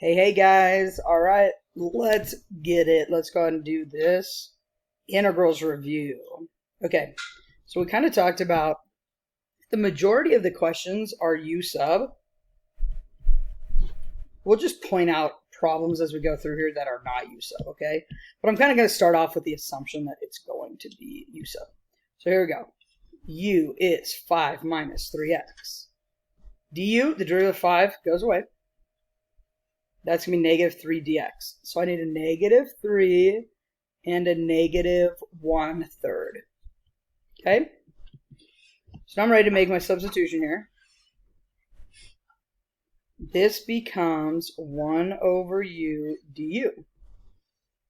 Hey guys, all right, let's get it. Let's go ahead and do this integrals review. Okay, so we kind of talked about the majority of the questions are U sub. We'll just point out problems as we go through here that are not U sub, okay? But I'm kind of going to start off with the assumption that it's going to be U sub. So here we go. U is 5 minus 3x. Du, the derivative of 5, goes away. That's going to be negative 3 dx. So I need a negative 3 and a negative 1/3. Okay? So now I'm ready to make my substitution here. This becomes 1 over u du,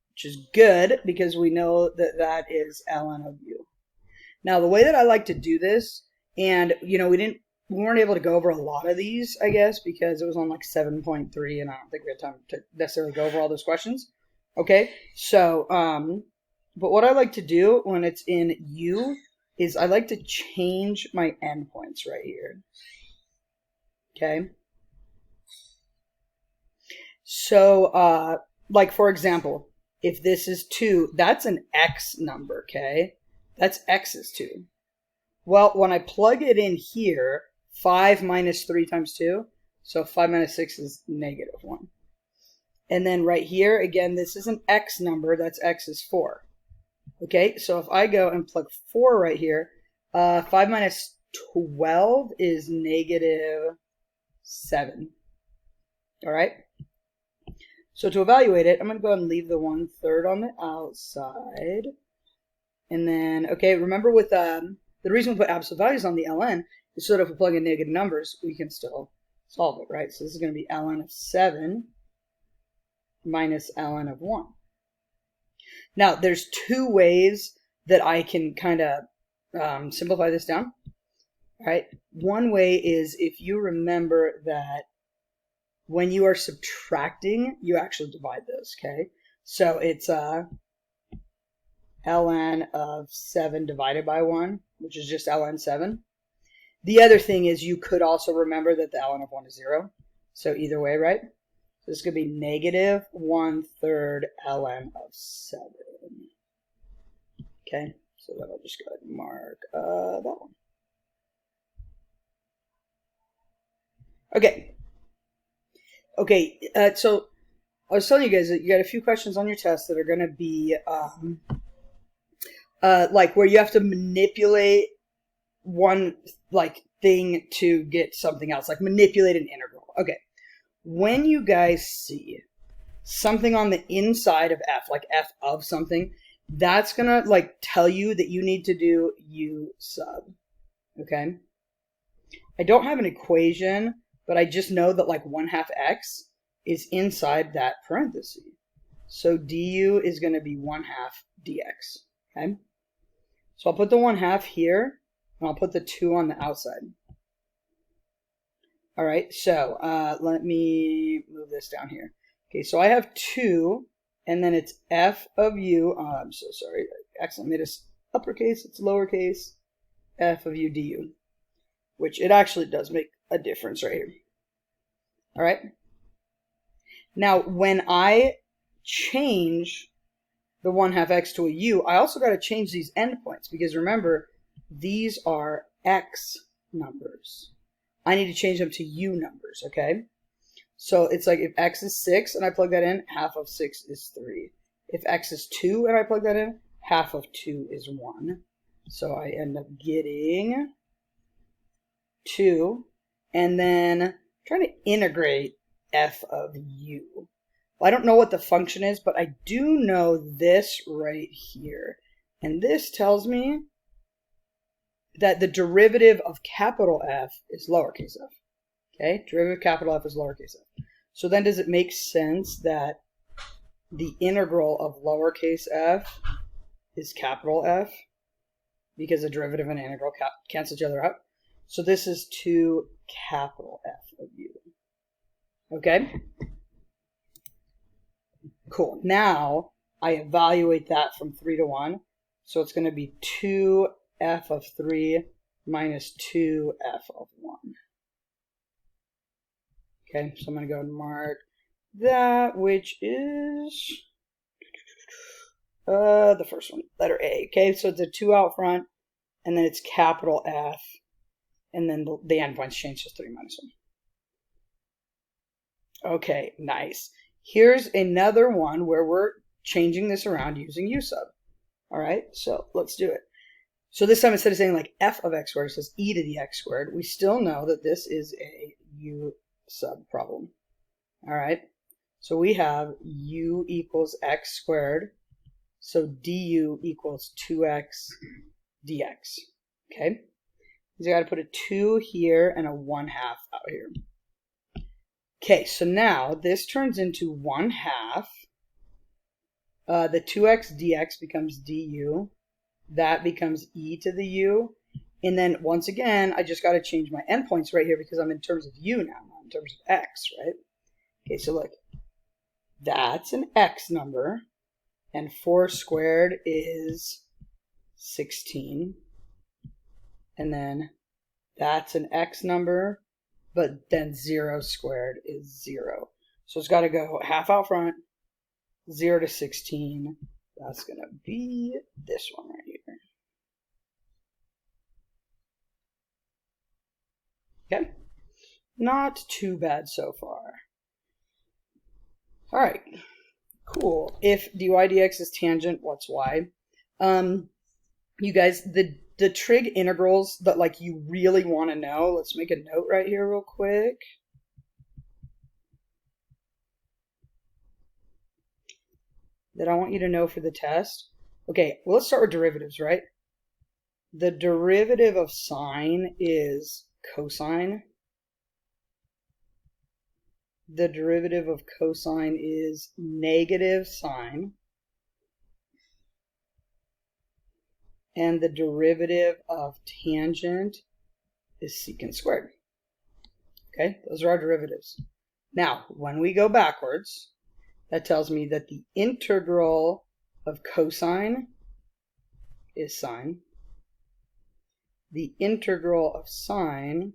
which is good because we know that that is ln of u. Now, the way that I like to do this, and, you know, we weren't able to go over a lot of these, I guess, because it was on like 7.3, and I don't think we had time to necessarily go over all those questions. Okay, so, but what I like to do when it's in U is I like to change my endpoints right here. Okay. So, like, for example, if this is 2, that's an x number, okay? That's x is 2. Well, when I plug it in here, 5 minus 3 times 2, so 5 minus 6 is negative 1. And then right here, again, this is an x number, that's x is 4. Okay, so if I go and plug 4 right here, 5 minus 12 is negative 7. All right? So to evaluate it, I'm going to go ahead and leave the 1/3 on the outside. And then, okay, remember with the reason we put absolute values on the ln is so that if we plug in negative numbers, we can still solve it, right? So this is going to be ln of 7 minus ln of 1. Now, there's two ways that I can kind of simplify this down, right? One way is if you remember that when you are subtracting, you actually divide those, okay? So it's ln of 7 divided by 1, which is just ln 7. The other thing is you could also remember that the ln of 1 is 0. So either way, right? So this could be negative 1/3 ln of 7. Okay, so then I'll just go ahead and mark that one. Okay. Okay, so I was telling you guys that you got a few questions on your test that are going to be like where you have to manipulate one like thing to get something else, like manipulate an integral. Okay, when you guys see something on the inside of f, like f of something, that's gonna like tell you that you need to do u sub. Okay, I don't have an equation, but I just know that like 1/2 x is inside that parenthesis. So du is going to be 1/2 dx. Okay, so I'll put the 1/2 here, and I'll put the 2 on the outside. All right, so let me move this down here. Okay, so I have 2, and then it's f of u. I'm so sorry, I accidentally made this uppercase. It's lowercase f of u du, which it actually does make a difference right here. All right. Now, when I change the 1/2 x to a u, I also got to change these endpoints because remember, these are x numbers. I need to change them to u numbers, okay? So it's like if x is 6 and I plug that in, 1/2 of 6 is 3. If x is 2 and I plug that in, 1/2 of 2 is 1. So I end up getting 2, and then trying to integrate f of u. Well, I don't know what the function is, but I do know this right here. And this tells me that the derivative of capital F is lowercase f. Okay, derivative of capital F is lowercase f. So then does it make sense that the integral of lowercase f is capital F? Because the derivative and integral cancel each other out. So this is 2 capital F of u. Okay? Cool. Now I evaluate that from 3 to 1. So it's going to be 2f of 3 minus 2f of 1. Okay, so I'm going to go and mark that, which is the first one, letter A. Okay, so it's a 2 out front, and then it's capital F, and then the endpoints change to 3 minus 1. Okay, nice. Here's another one where we're changing this around using U sub. All right, so let's do it. So this time, instead of saying like f of x squared, it says e to the x squared. We still know that this is a U sub problem. All right, so we have u equals x squared. So du equals 2x dx. Okay, so I got to put a 2 here and a 1/2 out here. Okay, so now this turns into 1/2. The 2x dx becomes du. That becomes e to the u. And then once again, I just got to change my endpoints right here because I'm in terms of u now, not in terms of x, right? Okay, so look, that's an x number, and 4 squared is 16. And then that's an x number, but then 0 squared is 0. So it's got to go half out front, 0 to 16. That's going to be this one right here. Okay, not too bad so far. All right, cool. If dy dx is tangent, what's y? You guys, the trig integrals that like you really want to know, let's make a note right here real quick. That I want you to know for the test. Okay, well, let's start with derivatives, right? The derivative of sine is cosine. The derivative of cosine is negative sine. And the derivative of tangent is secant squared. Okay, those are our derivatives. Now, when we go backwards, that tells me that the integral of cosine is sine. The integral of sine,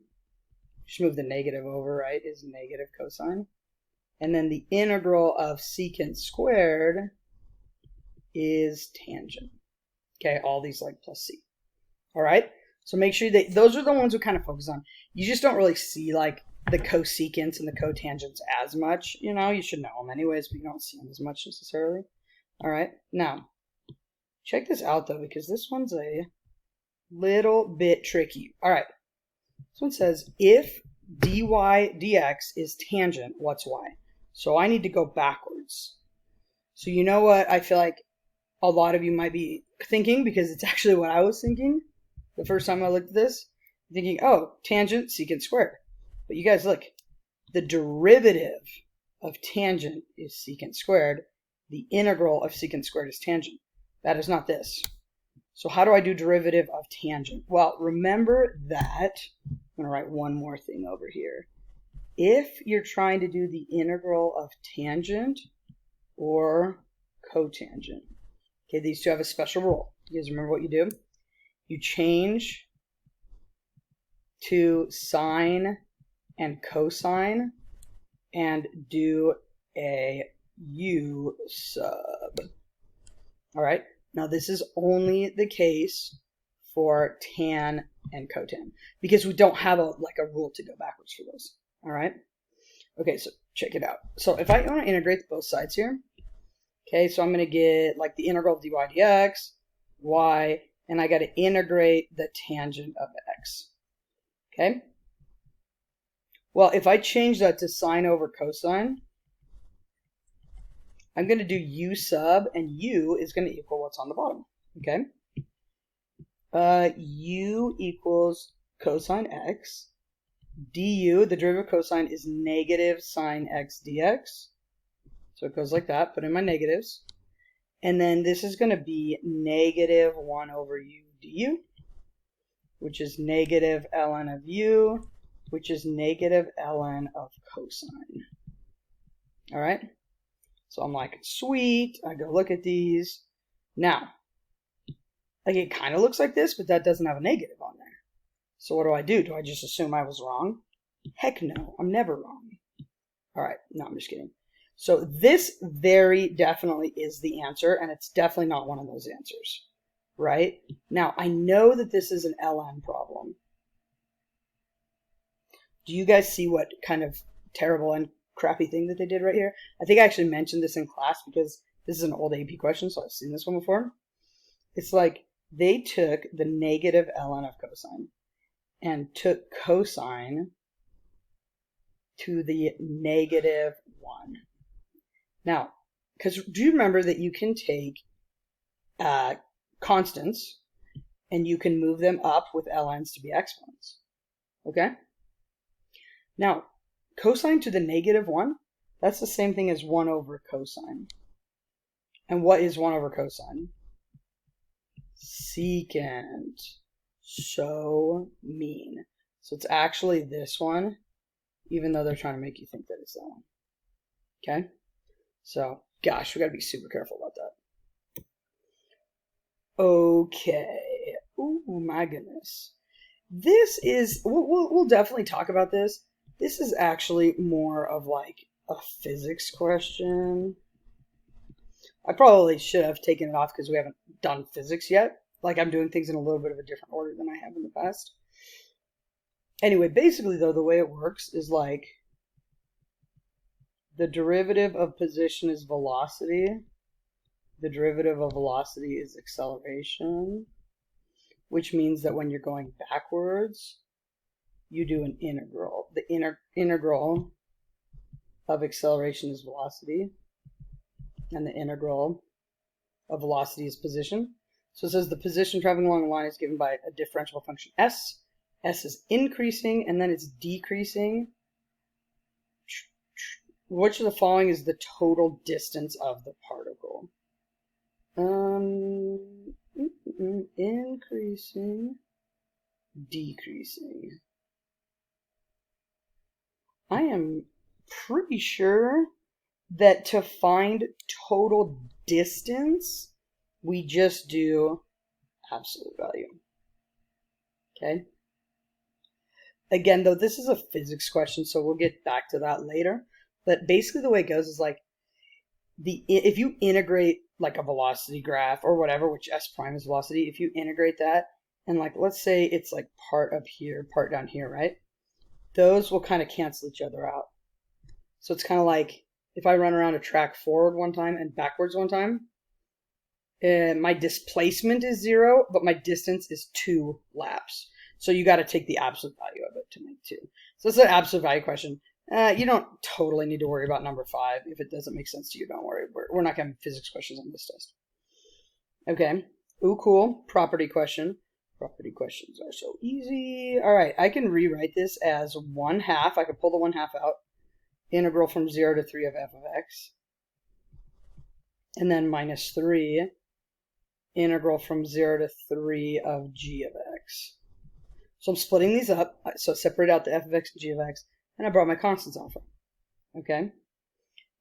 just move the negative over, right, is negative cosine. And then the integral of secant squared is tangent. Okay, all these like plus c. All right, so make sure that those are the ones we kind of focus on. You just don't really see like the cosecants and the cotangents as much. You know, you should know them anyways, but you don't see them as much necessarily. All right, now check this out though, because this one's a little bit tricky. All right, this one says if dy dx is tangent, what's y? So I need to go backwards. So you know what I feel like a lot of you might be thinking, because it's actually what I was thinking the first time I looked at this, thinking, oh, tangent secant squared. But you guys look, the derivative of tangent is secant squared. The integral of secant squared is tangent. That is not this. So how do I do derivative of tangent? Well, remember that, I'm going to write one more thing over here. If you're trying to do the integral of tangent or cotangent, okay, these two have a special rule. You guys remember what you do? You change to sine and cosine and do a u sub. All right, now this is only the case for tan and cotan because we don't have a rule to go backwards for those. All right, okay, so check it out. So if I want to integrate both sides here, okay, so I'm going to get like the integral of dy dx, y, and I got to integrate the tangent of x. Okay? Well, if I change that to sine over cosine, I'm going to do u sub, and u is going to equal what's on the bottom. Okay? U equals cosine x. Du, the derivative of cosine, is negative sine x dx. So it goes like that. Put in my negatives. And then this is going to be negative 1 over u du, which is negative ln of u, which is negative ln of cosine. All right? So I'm like, sweet. I go look at these. Now, like it kind of looks like this, but that doesn't have a negative on there. So what do? Do I just assume I was wrong? Heck no, I'm never wrong. All right, no, I'm just kidding. So this very definitely is the answer, and it's definitely not one of those answers, right? Now, I know that this is an ln problem. Do you guys see what kind of terrible and crappy thing that they did right here? I think I actually mentioned this in class because this is an old AP question, so I've seen this one before. It's like they took the negative ln of cosine and took cosine to the negative 1. Now, because do you remember that you can take constants and you can move them up with ln's to be exponents? Okay? Now, cosine to the negative 1, that's the same thing as 1 over cosine. And what is 1 over cosine? Secant. So mean. So it's actually this one, even though they're trying to make you think that it's that one. Okay? So, gosh, we got to be super careful about that. Okay. Oh my goodness. This is, we'll definitely talk about this. This is actually more of like a physics question. I probably should have taken it off because we haven't done physics yet. Like I'm doing things in a little bit of a different order than I have in the past. Anyway, basically though, the way it works is like the derivative of position is velocity. The derivative of velocity is acceleration, which means that when you're going backwards, you do an integral. The integral of acceleration is velocity, and the integral of velocity is position. So it says the position traveling along the line is given by a differential function s. S is increasing, and then it's decreasing. Which of the following is the total distance of the particle? Increasing, decreasing. I am pretty sure that to find total distance, we just do absolute value. Okay? Again, though, this is a physics question, so we'll get back to that later. But basically the way it goes is like, if you integrate like a velocity graph or whatever, which s prime is velocity, if you integrate that, and like let's say it's like part up here, part down here, right? Those will kind of cancel each other out. So it's kind of like if I run around a track forward one time and backwards one time, my displacement is 0, but my distance is 2 laps. So you got to take the absolute value of it to make 2. So it's an absolute value question. You don't totally need to worry about number 5. If it doesn't make sense to you, don't worry. We're not going to have physics questions on this test. Okay. Ooh, cool. Property question. Property questions are so easy. All right. I can rewrite this as 1/2. I can pull the 1/2 out. Integral from 0 to 3 of f of x. And then minus 3. Integral from 0 to 3 of g of x. So I'm splitting these up. So separate out the f of x and g of x. And I brought my constants alpha. Okay?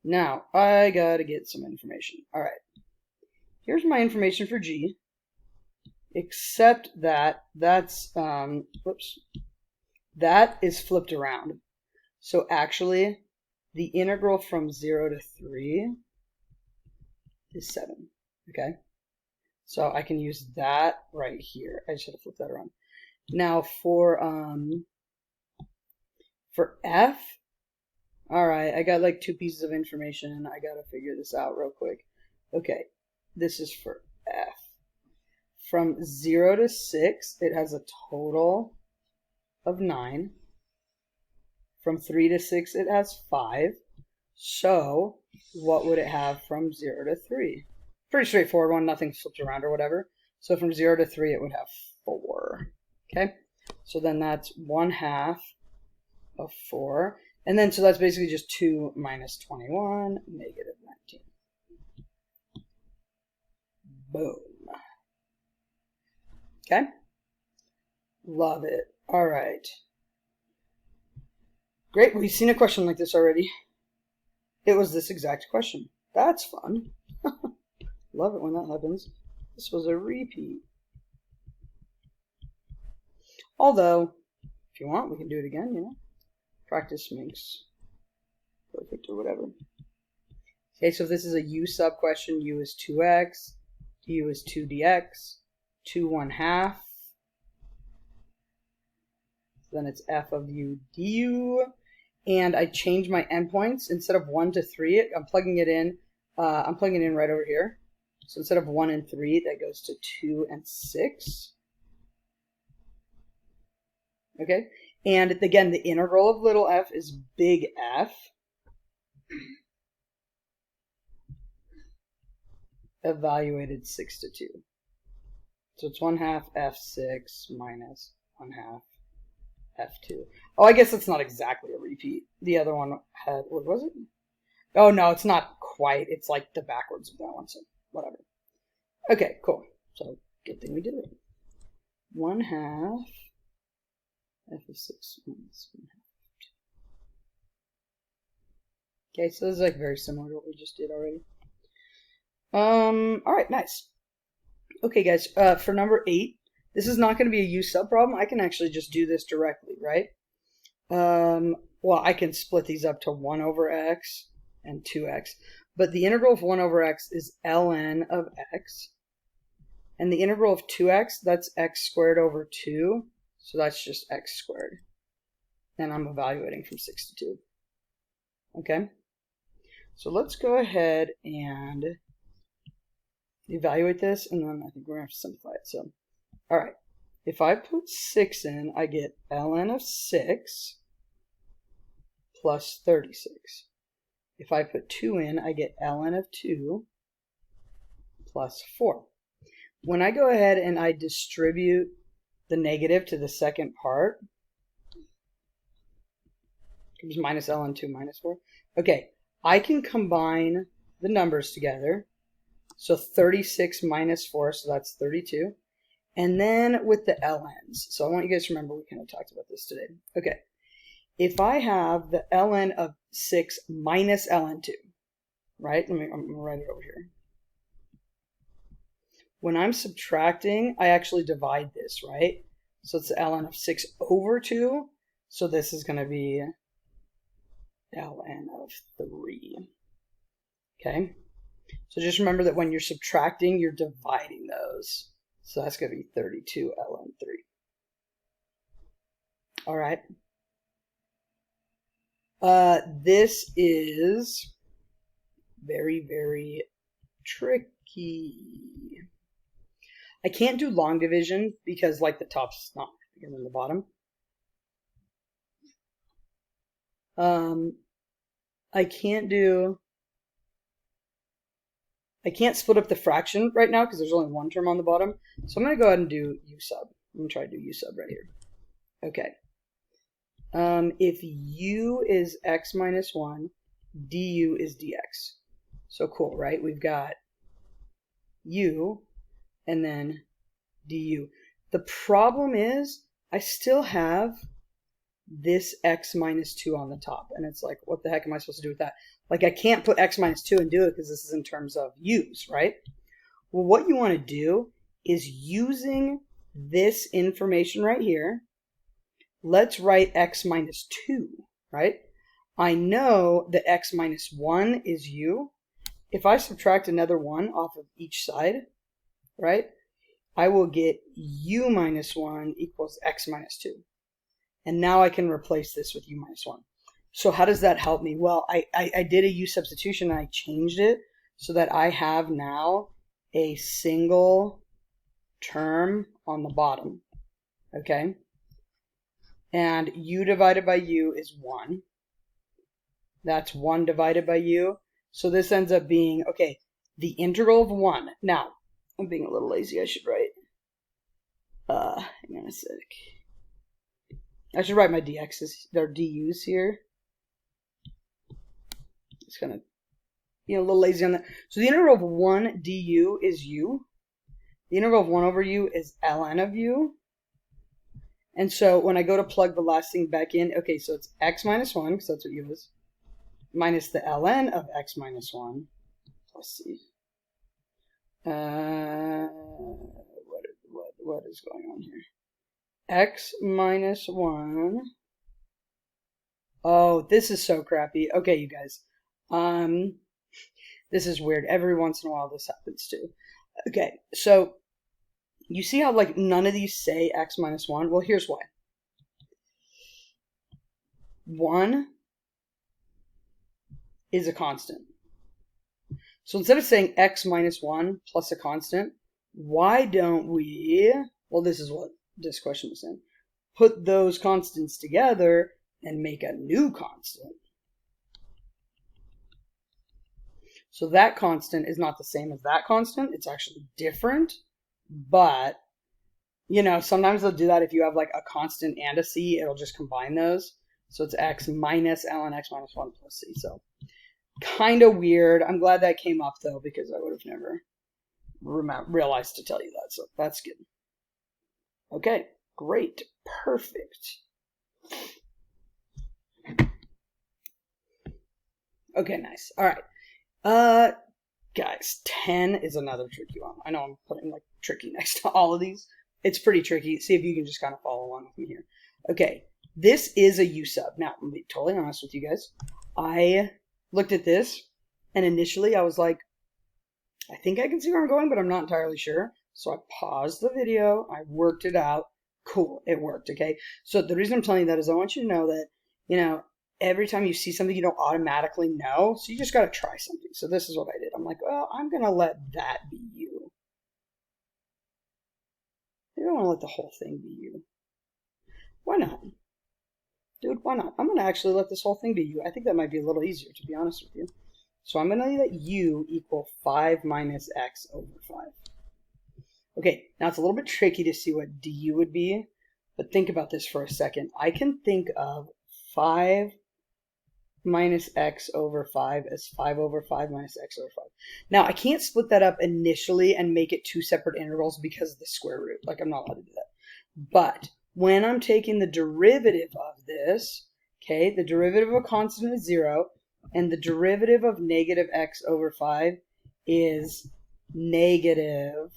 Now, I gotta get some information. Alright. Here's my information for g. Except that that's, that is flipped around. So actually, the integral from 0 to 3 is 7. Okay? So I can use that right here. I just had to flip that around. Now for f, all right, I got like 2 pieces of information. I got to figure this out real quick. Okay, this is for f. From 0 to 6, it has a total of 9. From 3 to 6, it has 5. So what would it have from 0 to 3? Pretty straightforward one, nothing flipped around or whatever. So from 0 to 3, it would have 4. Okay, so then that's 1/2 of 4. And then, so that's basically just 2 minus 21, negative 19. Boom. Okay? Love it. All right. Great, we've seen a question like this already. It was this exact question. That's fun. Love it when that happens. This was a repeat. Although, if you want, we can do it again, you know. Practice makes perfect or whatever. Okay, so if this is a u sub question, u is 2x, du is 2dx, 2 1/2. Then it's f of u du. And I change my endpoints. Instead of 1 to 3, I'm plugging it in. I'm plugging it in right over here. So instead of 1 and 3, that goes to 2 and 6. Okay, and again, the integral of little f is big F. Evaluated 6 to 2. So it's 1/2 f6 minus 1/2 f2. Oh, I guess it's not exactly a repeat. The other one had, what was it? Oh, no, it's not quite. It's like the backwards of that one, so whatever. Okay, cool. So good thing we did it. 1/2 f of 6 minus 1/2. Okay, so this is like very similar to what we just did already. All right, nice. Okay, guys, for number 8, this is not going to be a u sub problem. I can actually just do this directly, right? Well, I can split these up to 1 over x and 2x. But the integral of 1 over x is ln of x. And the integral of 2x, that's x squared over 2. So that's just x squared. And I'm evaluating from 6 to 2. Okay? So let's go ahead and evaluate this, and then I think we're going to have to simplify it. So, all right. If I put 6 in, I get ln of 6 plus 36. If I put 2 in, I get ln of 2 plus 4. When I go ahead and I distribute the negative to the second part, it was minus ln 2 minus 4. Okay, I can combine the numbers together. So 36 minus 4, so that's 32. And then with the ln's, so I want you guys to remember we kind of talked about this today. Okay, if I have the ln of 6 minus ln 2, right? I'm going to write it over here. When I'm subtracting, I actually divide this, right? So it's the ln of 6 over 2. So this is going to be ln of 3. Okay? So just remember that when you're subtracting, you're dividing those. So that's going to be 32 ln 3. All right. This is very, very tricky. I can't do long division because like the top's not bigger than the bottom. I can't split up the fraction right now because there's only one term on the bottom. So I'm going to go ahead and do u sub. I'm going to try to do u sub right here. Okay. If u is x minus 1, du is dx. So cool, right? We've got u and then du. The problem is I still have this x minus 2 on the top. And it's like, what the heck am I supposed to do with that? Like, I can't put x minus 2 and do it because this is in terms of u's, right? Well, what you want to do is using this information right here, let's write x minus 2, right? I know that x minus 1 is u. If I subtract another 1 off of each side, right, I will get u minus 1 equals x minus 2. And now I can replace this with u minus 1. So how does that help me? Well, I did a u substitution and I changed it so that I have now a single term on the bottom, okay? And u divided by u is 1. That's 1 divided by u. So this ends up being, okay, the integral of 1. Now, I'm being a little lazy. I should write, hang on a sec. I should write my dx's, their du's here. It's kind of, a little lazy on that. So the integral of 1 du is u. The integral of 1 over u is ln of u. And so when I go to plug the last thing back in, okay, so it's x minus 1, because that's what u is, minus the ln of x minus 1 plus c. What is going on here? X minus 1. Oh, this is so crappy. Okay, you guys. This is weird. Every once in a while this happens too. Okay, so you see how like none of these say x minus 1? Well, here's why. 1 is a constant. So instead of saying x minus 1 plus a constant, why don't we, well, this is what this question is saying, put those constants together and make a new constant. So that constant is not the same as that constant. It's actually different. But, you know, sometimes they'll do that if you have like a constant and a c. It'll just combine those. So it's x minus ln x minus 1 plus c. So kind of weird. I'm glad that came up, though, because I would have never realized to tell you that. So that's good. Okay, great. Perfect. Okay, nice. All right. Guys, 10 is another tricky one. I know I'm putting like tricky next to all of these. It's pretty tricky. See if you can just kind of follow along with me here. Okay, this is a U sub. Now, I'm going to be totally honest with you guys. I looked at this, and initially I was like, I think I can see where I'm going, but I'm not entirely sure. So I paused the video. I worked it out. Cool, it worked, okay? So the reason I'm telling you that is I want you to know that, you know, every time you see something you don't automatically know, so you just got to try something. So this is what I did. I'm like, well, I'm going to let that be U. I don't want to let the whole thing be U. Why not? Dude, why not? I'm going to actually let this whole thing be U. I think that might be a little easier, to be honest with you. So I'm going to let U equal 5 minus x over 5. Okay, now it's a little bit tricky to see what du would be, but think about this for a second. I can think of 5 minus x over 5 as 5 over 5 minus x over 5. Now, I can't split that up initially and make it two separate integrals because of the square root. Like, I'm not allowed to do that. But when I'm taking the derivative of this, okay, the derivative of a constant is 0, and the derivative of negative x over 5 is negative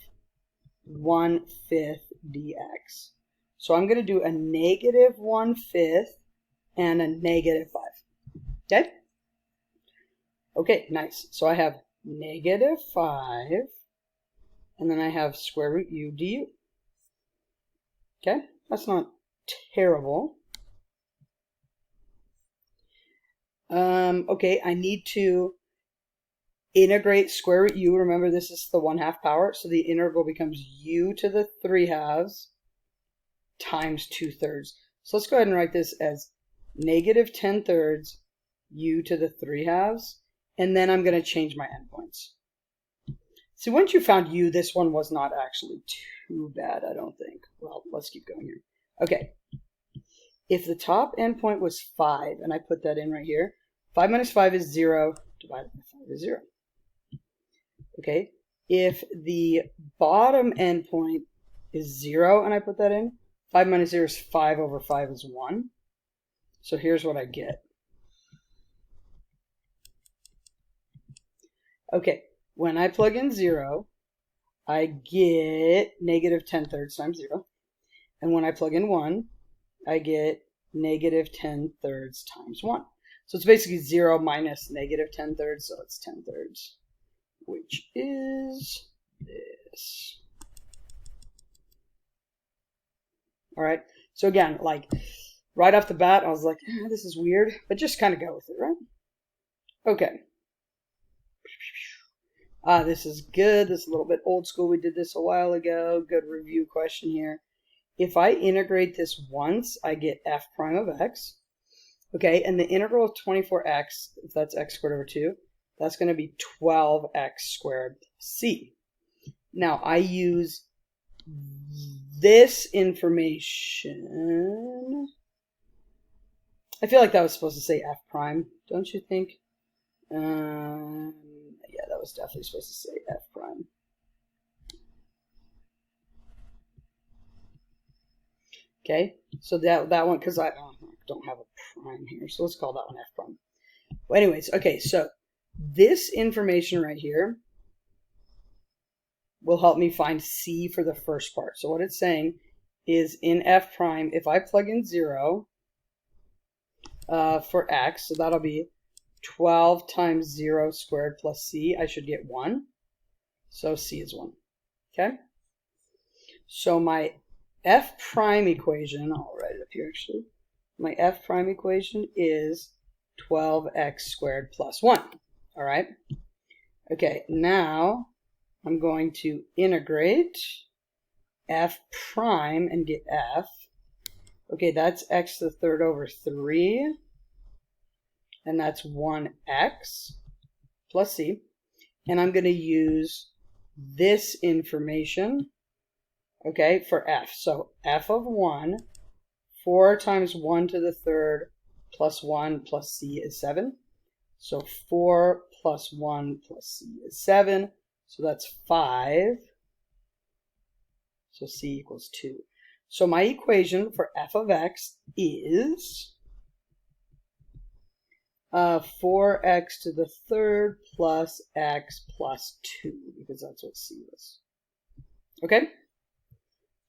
1/5 dx. So I'm going to do a negative 1/5 and a negative 5. Okay? Okay, nice. So I have negative 5, and then I have square root u du. Okay? That's not terrible. Okay, I need to integrate square root u. Remember, this is the 1/2 power, so the integral becomes u to the 3/2 times 2/3. So let's go ahead and write this as negative 10/3 u to the 3/2, and then I'm going to change my endpoints. See, once you found u, this one was not actually too bad, I don't think. Well, let's keep going here. Okay, if the top endpoint was 5, and I put that in right here, 5 minus 5 is 0, divided by 5 is 0. Okay, if the bottom endpoint is 0, and I put that in, 5 minus 0 is 5 over 5 is 1. So here's what I get. Okay, when I plug in 0, I get negative 10/3 times 0. And when I plug in 1, I get negative 10/3 times 1. So it's basically 0 minus negative 10/3, so it's 10/3, which is this. All right, so again, like right off the bat, I was like, this is weird, but just kind of go with it, right? Okay. This is good. This is a little bit old school. We did this a while ago. Good review question here. If I integrate this once, I get f prime of x. Okay, and the integral of 24x, if that's x squared over 2, that's going to be 12x squared c. Now, I use this information. I feel like that was supposed to say f prime, don't you think? Yeah, that was definitely supposed to say f prime. Okay, so that one, because I don't have a prime here, so let's call that one f prime. Well, anyways, okay, so this information right here will help me find c for the first part. So what it's saying is in f prime, if I plug in 0 for x, so that'll be 12 times 0 squared plus c, I should get 1. So c is 1. Okay? So my f prime equation, I'll write it up here actually. My f prime equation is 12x squared plus 1. All right? Okay, now I'm going to integrate f prime and get f. Okay, that's x to the third over 3. And that's 1x plus c. And I'm going to use this information, okay, for f. So f of 1, 4 times 1 to the third plus 1 plus c is 7. So 4 plus 1 plus c is 7. So that's 5. So c equals 2. So my equation for f of x is 4x to the third plus x plus 2, because that's what c is. Okay?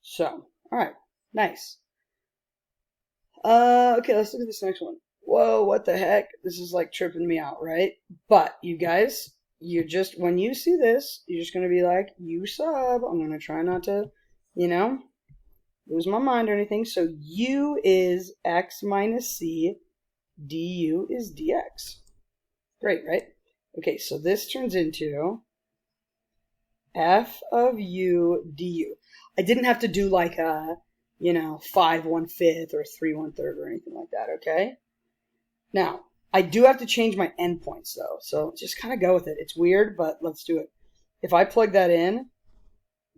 So, all right, nice. Okay, let's look at this next one. Whoa, what the heck? This is like tripping me out, right? But you guys, when you see this, you're just going to be like, u sub. I'm going to try not to, lose my mind or anything. So u is x minus c. Du is dx. Great, right? Okay, so this turns into f of u du. I didn't have to do like a, 5 1/5 or 3 1/3 or anything like that, okay? Now, I do have to change my endpoints though, so just kind of go with it. It's weird, but let's do it. If I plug that in,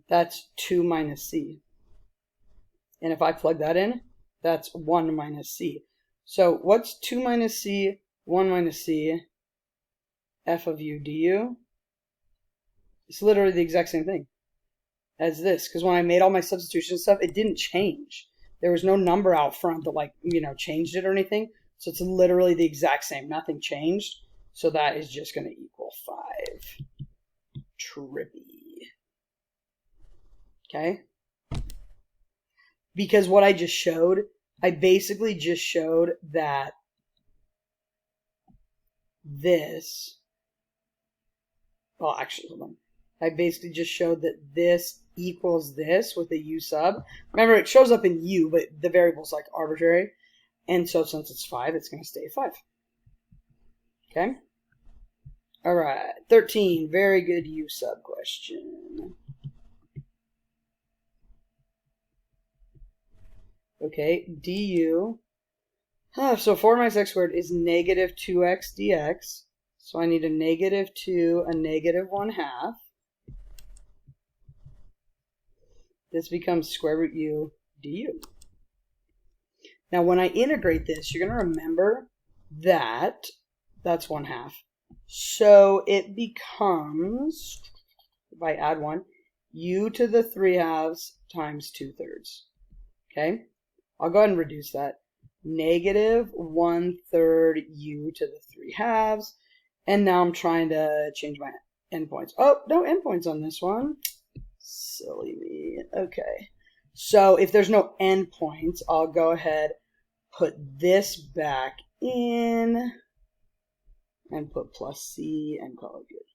that's 2 minus c. And if I plug that in, that's 1 minus c. So what's 2 minus c, 1 minus c, f of u du? It's literally the exact same thing as this, because when I made all my substitution stuff, it didn't change. There was no number out front that changed it or anything. So it's literally the exact same. Nothing changed. So that is just going to equal 5. Trippy. Okay? Because what I just showed, I basically just showed that this, well, actually, hold on. I basically just showed that this equals this with a u sub. Remember, it shows up in u, but the variable's like arbitrary. And so since it's 5, it's going to stay 5. Okay? All right. 13. Very good u sub question. Okay. Du. So 4 minus x squared is negative 2x dx. So I need a negative 2, a negative 1/2. This becomes square root u du. Now, when I integrate this, you're going to remember that that's 1/2. So it becomes, if I add 1, u to the 3/2 times 2/3. Okay? I'll go ahead and reduce that. Negative 1/3 u to the 3/2. And now I'm trying to change my endpoints. Oh, no endpoints on this one. Silly me. Okay. So if there's no endpoints, I'll go ahead, put this back in, and put plus c and call it good.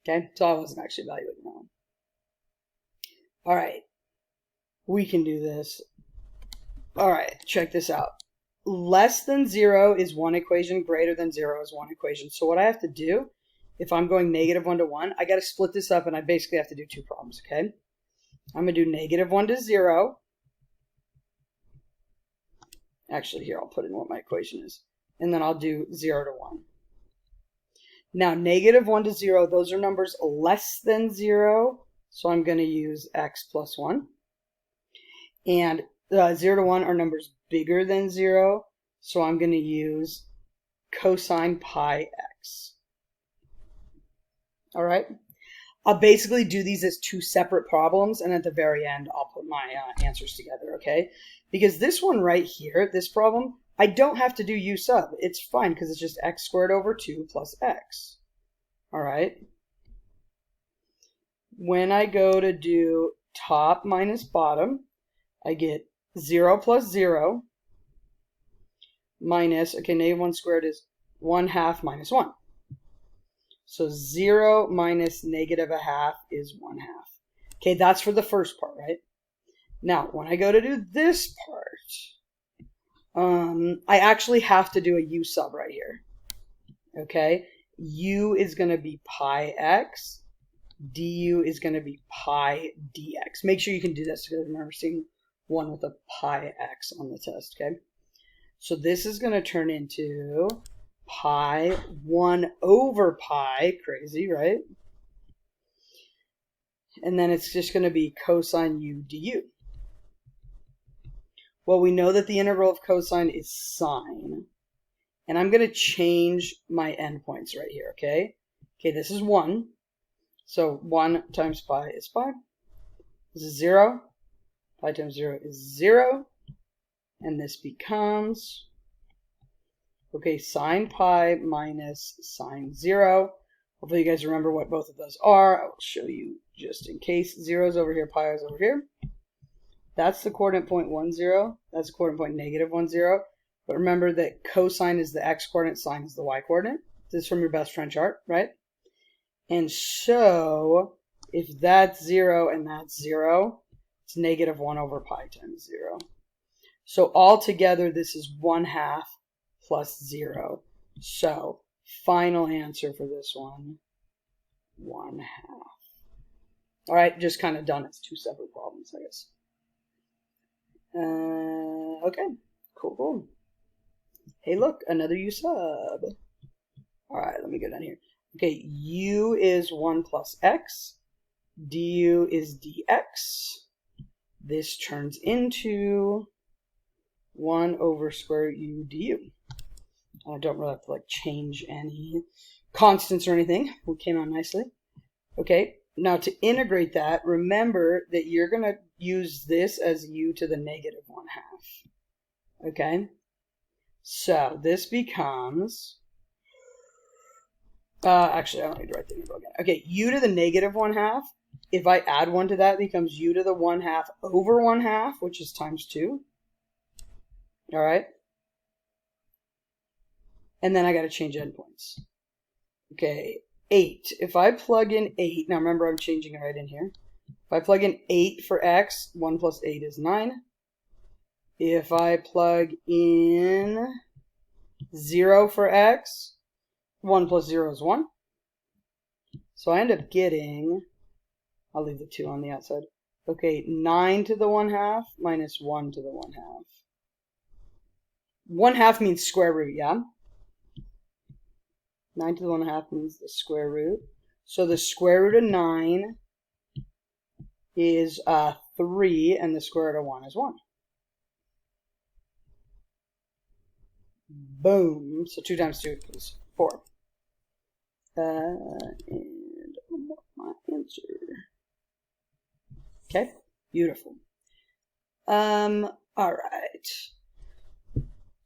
Okay, so I wasn't actually evaluating that one. All right, we can do this. All right, check this out. Less than 0 is one equation, greater than 0 is one equation. So what I have to do, if I'm going negative 1 to 1, I got to split this up, and I basically have to do 2 problems, okay? I'm going to do negative 1 to 0. Actually, here, I'll put in what my equation is. And then I'll do 0 to 1. Now, negative 1 to 0, those are numbers less than 0. So I'm going to use x plus 1. And 0 to 1 are numbers bigger than 0. So I'm going to use cosine pi x. All right? I'll basically do these as 2 separate problems, and at the very end, I'll put my answers together, okay? Because this one right here, this problem, I don't have to do u sub. It's fine because it's just x squared over 2 plus x. All right? When I go to do top minus bottom, I get 0 plus 0 minus, okay, negative 1 squared is 1/2 minus 1. So 0 minus negative 1/2 is 1/2. Okay, that's for the first part, right? Now, when I go to do this part, I actually have to do a u sub right here. Okay, u is going to be pi x, du is going to be pi dx. Make sure you can do this because I remember seeing one with a pi x on the test, okay? So this is going to turn into pi 1 over pi, crazy, right? And then it's just going to be cosine u du. Well, we know that the integral of cosine is sine. And I'm going to change my endpoints right here, okay? Okay, this is 1. So 1 times pi is pi. This is 0. Pi times 0 is 0. And this becomes, okay, sine pi minus sine 0. Hopefully you guys remember what both of those are. I will show you just in case. 0 is over here, pi is over here. That's the coordinate point 1, 0. That's the coordinate point negative 1, 0. But remember that cosine is the x-coordinate, sine is the y-coordinate. This is from your best friend chart, right? And so, if that's 0 and that's 0, it's negative 1 over pi times 0. So altogether, this is 1/2 plus 0. So, final answer for this one, 1/2. All right, just kind of done as two separate problems, I guess. Okay, cool. Hey, look, another u sub. All right, let me go down here. Okay, u is 1 plus x. Du is dx. This turns into 1 over square root u du. I don't really have to change any constants or anything. It came out nicely. Okay, now to integrate that, remember that you're going to use this as u to the negative 1/2. Okay, so this becomes, actually I don't need to write the integral again. Okay, u to the negative 1/2. If I add 1 to that, it becomes u to the 1/2 over 1/2, which is times 2. All right. And then I got to change endpoints. Okay, 8. If I plug in 8, now remember I'm changing it right in here. If I plug in 8 for x, 1 plus 8 is 9. If I plug in 0 for x, 1 plus 0 is 1. So I end up getting, I'll leave the 2 on the outside. Okay, 9 to the 1/2 minus 1 to the 1/2. 1/2 means square root, yeah? 9 to the 1/2 means the square root. So the square root of 9 is 3, and the square root of 1 is 1. Boom. So 2 times 2 equals 4. And I'll mark my answer. Okay, beautiful. All right.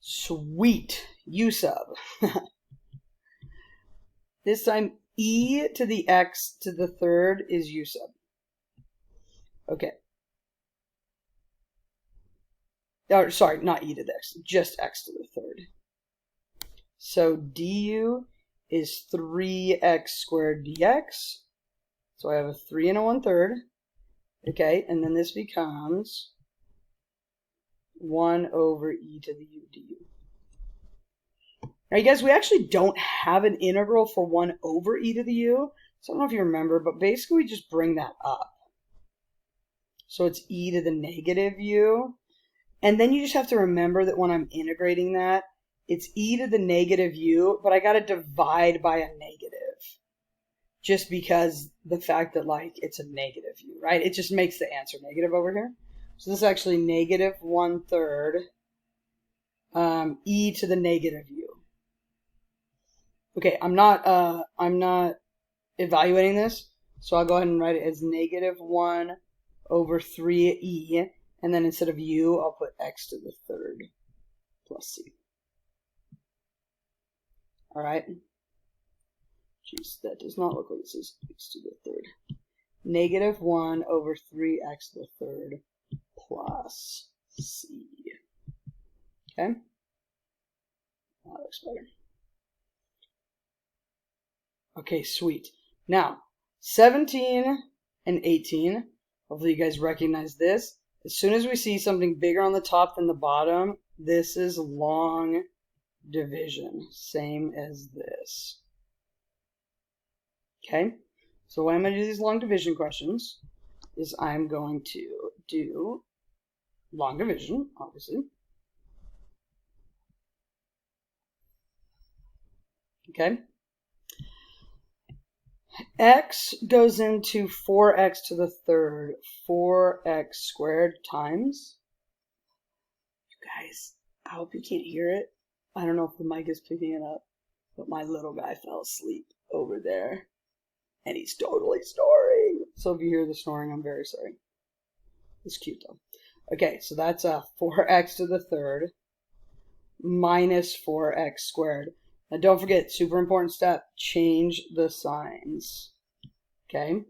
Sweet. U sub. This time, e to the x to the third is u sub. Okay. Or, sorry, not e to the x, just x to the third. So du is 3x squared dx. So I have a 3 and a 1/3. Okay, and then this becomes 1 over e to the u du. Now, you guys, we actually don't have an integral for 1 over e to the u. So I don't know if you remember, but basically we just bring that up. So it's e to the negative u. And then you just have to remember that when I'm integrating that, it's e to the negative u, but I got to divide by a negative. Just because the fact that, it's a negative u, right? It just makes the answer negative over here. So this is actually negative 1/3 e to the negative u. Okay, I'm not evaluating this, so I'll go ahead and write it as negative 1 over 3e, and then instead of u, I'll put x to the third plus c. All right. Jeez, that does not look like this is x to the third. Negative 1 over 3x to the third plus c. Okay? That looks better. Okay, sweet. Now, 17 and 18, hopefully you guys recognize this. As soon as we see something bigger on the top than the bottom, this is long division, same as this. Okay, so what I'm going to do these long division questions is I'm going to do long division, obviously. Okay. X goes into 4x to the third, 4x squared times. You guys, I hope you can't hear it. I don't know if the mic is picking it up, but my little guy fell asleep over there, and he's totally snoring. So if you hear the snoring, I'm very sorry. It's cute though. Okay, so that's 4x to the third minus 4x squared. Now don't forget, super important step, change the signs. Okay,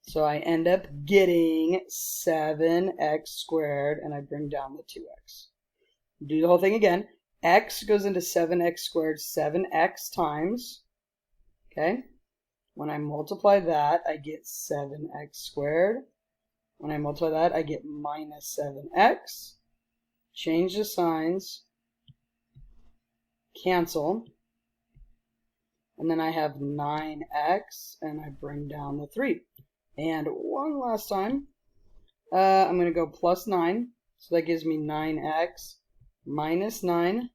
so I end up getting 7x squared, and I bring down the 2x. Do the whole thing again. X goes into 7x squared 7x times. Okay, when I multiply that, I get 7x squared. When I multiply that, I get minus 7x. Change the signs. Cancel. And then I have 9x, and I bring down the 3. And one last time, I'm going to go plus 9. So that gives me 9x minus 9.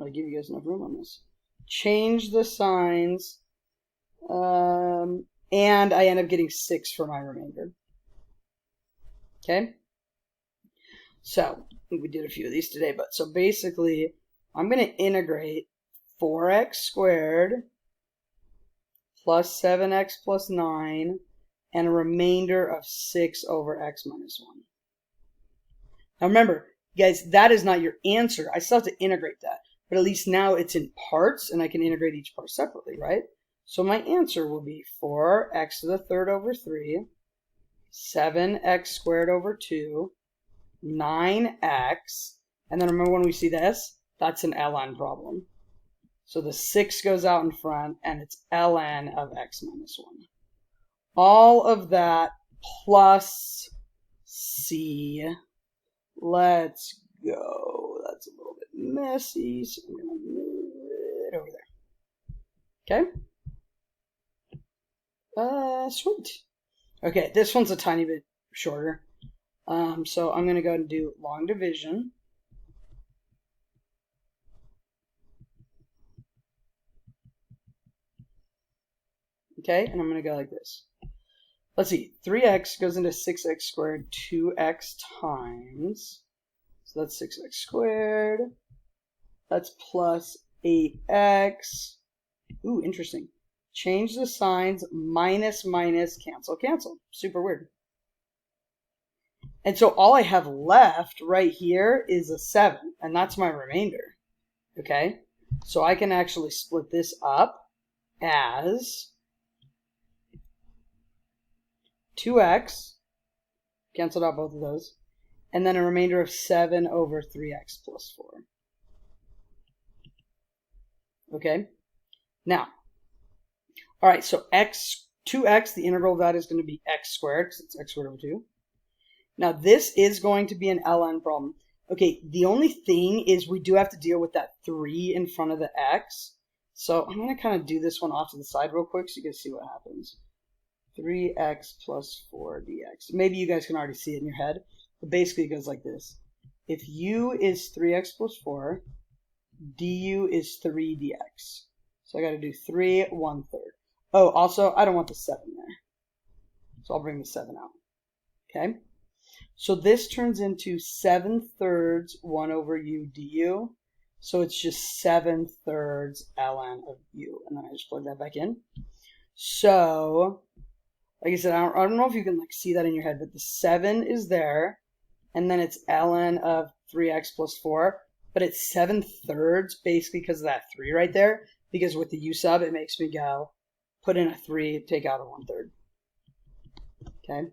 I'll give you guys enough room on this. Change the signs. And I end up getting 6 for my remainder. Okay? So, we did a few of these today, but so basically, I'm going to integrate 4x squared plus 7x plus 9 and a remainder of 6 over x minus 1. Now remember, guys, that is not your answer. I still have to integrate that. But at least now it's in parts, and I can integrate each part separately, right? So my answer will be 4x to the third over 3, 7x squared over 2, 9x, and then remember when we see this, that's an ln problem. So the 6 goes out in front, and it's ln of x minus 1. All of that plus c. Let's go. That's a little bit messy, so I'm going to move it over there. Okay? Sweet. Okay, this one's a tiny bit shorter. So I'm going to go ahead and do long division. Okay, and I'm going to go like this. Let's see, 3x goes into 6x squared 2x times. So that's 6x squared. That's plus 8x. Ooh, interesting. Change the signs, minus, minus, cancel, cancel. Super weird. And so all I have left right here is a 7, and that's my remainder. Okay? So I can actually split this up as 2x, canceled out both of those, and then a remainder of 7 over 3x plus 4. Okay? Now, all right, so 2x, the integral of that is going to be x squared, because it's x squared over 2. Now, this is going to be an ln problem. Okay, the only thing is we do have to deal with that 3 in front of the x. So I'm going to kind of do this one off to the side real quick so you can see what happens. 3x plus 4 dx. Maybe you guys can already see it in your head, but basically it goes like this. If u is 3x plus 4, du is 3 dx. So I got to do 3 1/3. Oh, also, I don't want the 7 there. So I'll bring the 7 out. Okay? So this turns into 7/3 1 over u du. So it's just 7/3 ln of u. And then I just plug that back in. So, like I said, I don't know if you can see that in your head, but the 7 is there. And then it's ln of 3x plus 4. But it's 7/3 basically because of that 3 right there. Because with the u sub, it makes me go put in a 3, take out a 1/3. Okay?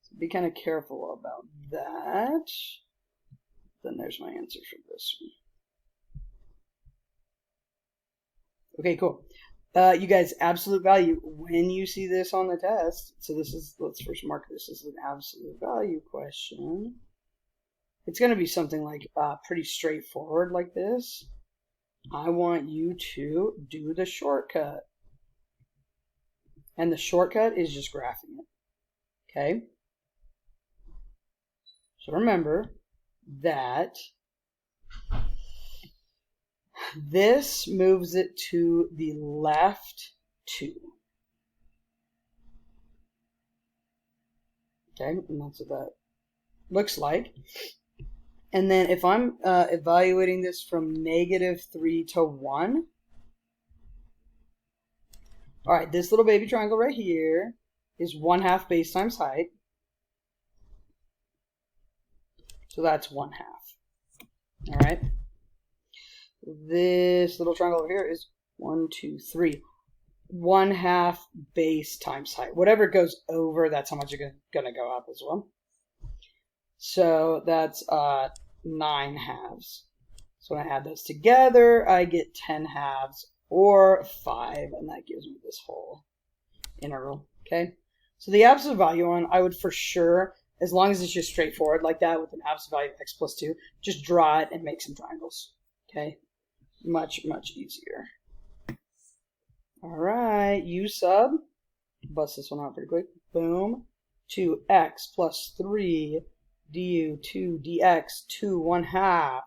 So be kind of careful about that. Then there's my answer for this one. Okay, cool. You guys, absolute value, when you see this on the test, so this is, let's first mark this as an absolute value question. It's going to be something like pretty straightforward like this. I want you to do the shortcut. And the shortcut is just graphing it. Okay? So remember that this moves it to the left 2. Okay, and that's what that looks like. And then if I'm evaluating this from -3 to 1, all right, this little baby triangle right here is 1/2 base times height. So that's 1/2. All right. This little triangle over here is 1, 2, 3. 1/2 base times height. Whatever goes over, that's how much you're going to go up as well. So that's 9 halves. So when I add those together, I get 10 halves or 5, and that gives me this whole integral. Okay. So the absolute value one, I would for sure, as long as it's just straightforward like that with an absolute value of x plus 2, just draw it and make some triangles. Okay. Much, much easier. All right, u sub, bust this one out pretty quick. Boom. 2x plus 3 du 2 dx 2 1/2.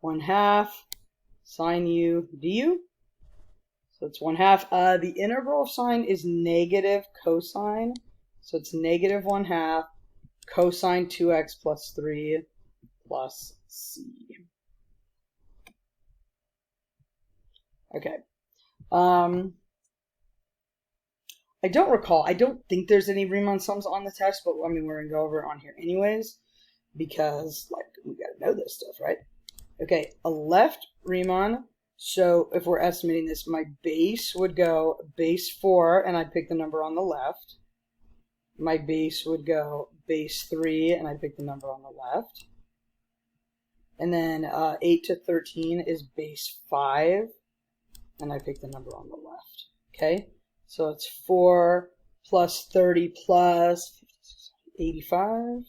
1/2 sine u du. So it's 1/2. The integral of sine is negative cosine. So it's negative 1/2 cosine 2x plus 3 plus c. Okay. I don't recall. I don't think there's any Riemann sums on the test, but I mean, we're going to go over it on here anyways, because, like, we got to know this stuff, right? Okay, a left Riemann. So if we're estimating this, my base would go base 4, and I'd pick the number on the left. My base would go base 3, and I'd pick the number on the left. And then 8 to 13 is base 5. And I pick the number on the left. Okay, so it's 4 plus 30 plus 85.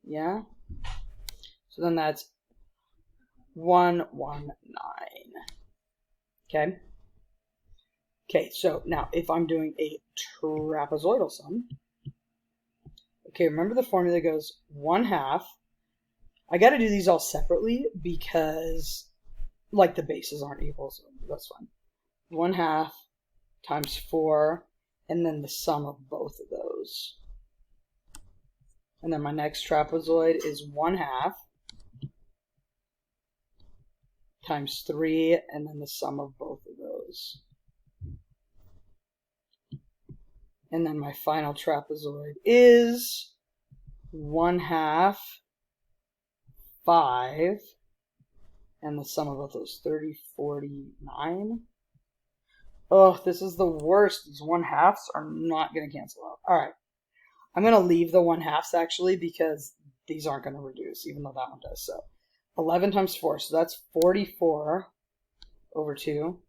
Yeah. So then that's 119. Okay. Okay, so now if I'm doing a trapezoidal sum, okay, remember the formula goes 1/2. I got to do these all separately because, like, the bases aren't equal, so that's fine. 1/2 times 4, and then the sum of both of those. And then my next trapezoid is 1/2 times 3, and then the sum of both of those. And then my final trapezoid is 1/2 5, and the sum of both those, 30, 49. Oh, this is the worst. These 1/2s are not going to cancel out. All right. I'm going to leave the 1/2s actually because these aren't going to reduce, even though that one does. So 11 times 4, so that's 44 over 2.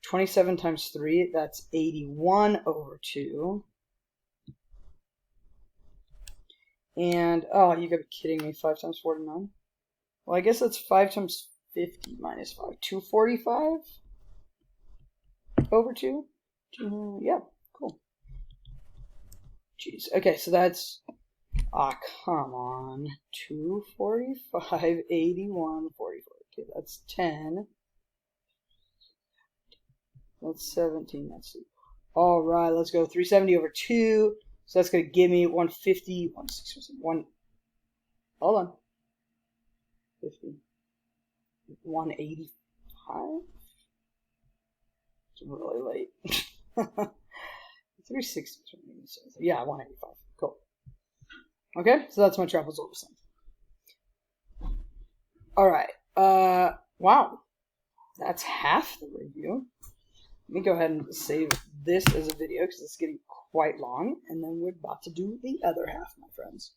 27 times 3, that's 81 over 2. And, oh, you gotta be kidding me, 5 times 49? Well, I guess that's 5 times 50 minus 5. 245 over 2? Yeah, cool. Jeez. Okay, so that's, come on. 245, 81, 44. Okay, that's 10. That's 17. That's it. All right, let's go. 370 over 2. So that's going to give me 150, 160, 1. Hold on. 50. 185? It's really late. 360. Yeah, 185. Cool. Okay, so that's my trapezoidal sum. All right. Wow. That's half the review. Let me go ahead and save this as a video because it's getting quite long, and then we're about to do the other half, my friends.